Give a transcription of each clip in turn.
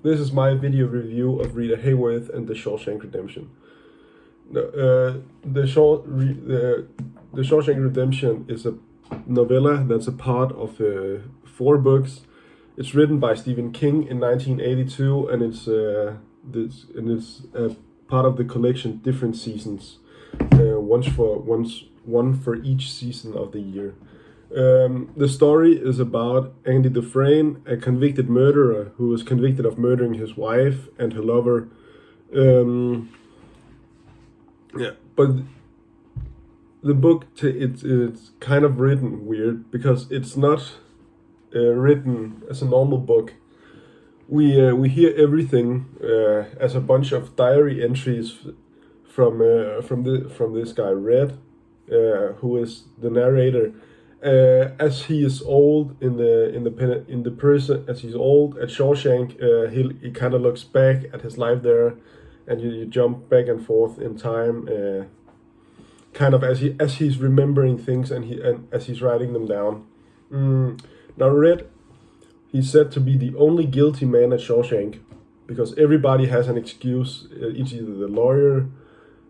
This is my video review of Rita Hayworth and the Shawshank Redemption. The Shawshank Redemption is a novella that's a part of 4 books. It's written by Stephen King in 1982, and it's part of the collection Different Seasons, one for each season of the year. The story is about Andy Dufresne, a convicted murderer who was convicted of murdering his wife and her lover. But the book it's kind of written weird because it's not written as a normal book. We hear everything as a bunch of diary entries from this guy Red, who is the narrator. As he is old in the prison, as he's old at Shawshank, he kind of looks back at his life there, and you jump back and forth in time, kind of as he's remembering things and as he's writing them down. Now Red, he's said to be the only guilty man at Shawshank because everybody has an excuse. It's either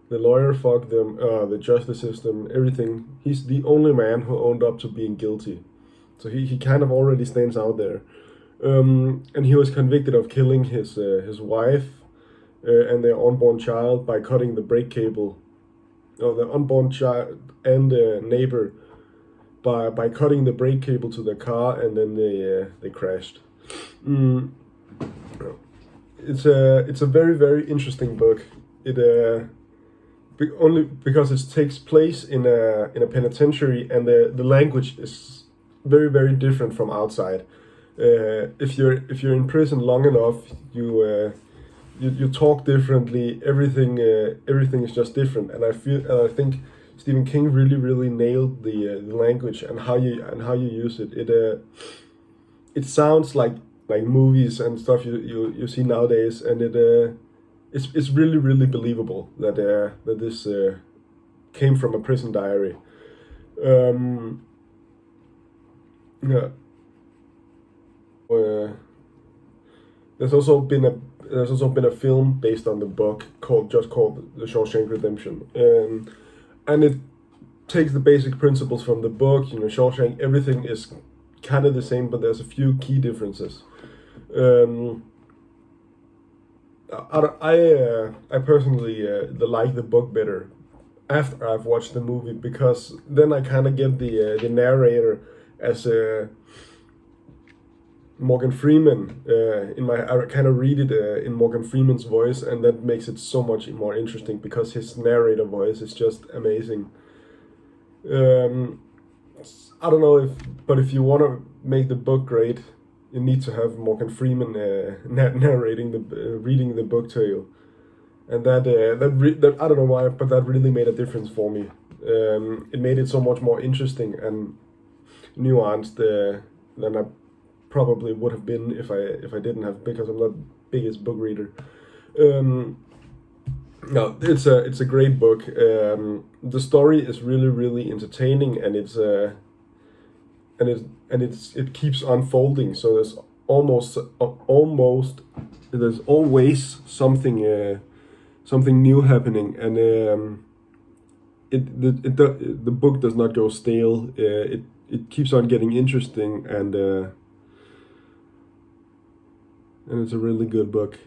the lawyer fucked them, the justice system, everything. He's the only man who owned up to being guilty. So he kind of already stands out there. And he was convicted of killing his wife and their unborn child by cutting the brake cable. The unborn child and the neighbor by cutting the brake cable to the car, and then they crashed. It's a very, very interesting book. Only because it takes place in a penitentiary, and the language is very, very different from outside. If you're in prison long enough, you talk differently. Everything is just different, and I think Stephen King really nailed the language and how you use it. It sounds like movies and stuff you see nowadays, and it's really believable that this came from a prison diary. There's also been a film based on the book called The Shawshank Redemption, and it takes the basic principles from the book. Shawshank, everything is kind of the same, but there's a few key differences. I personally like the book better after I've watched the movie, because then I kind of get the narrator as Morgan Freeman I kind of read it in Morgan Freeman's voice, and that makes it so much more interesting because his narrator voice is just amazing. I don't know but if you want to make the book great, you need to have Morgan Freeman narrating reading the book to you, and that I don't know why, but that really made a difference for me. It made it so much more interesting and nuanced than I probably would have been if I didn't have, because I'm not the biggest book reader. No, it's a great book. The story is really entertaining, and it keeps unfolding. So there's there's always something new happening, and the book does not go stale. It keeps on getting interesting, and it's a really good book.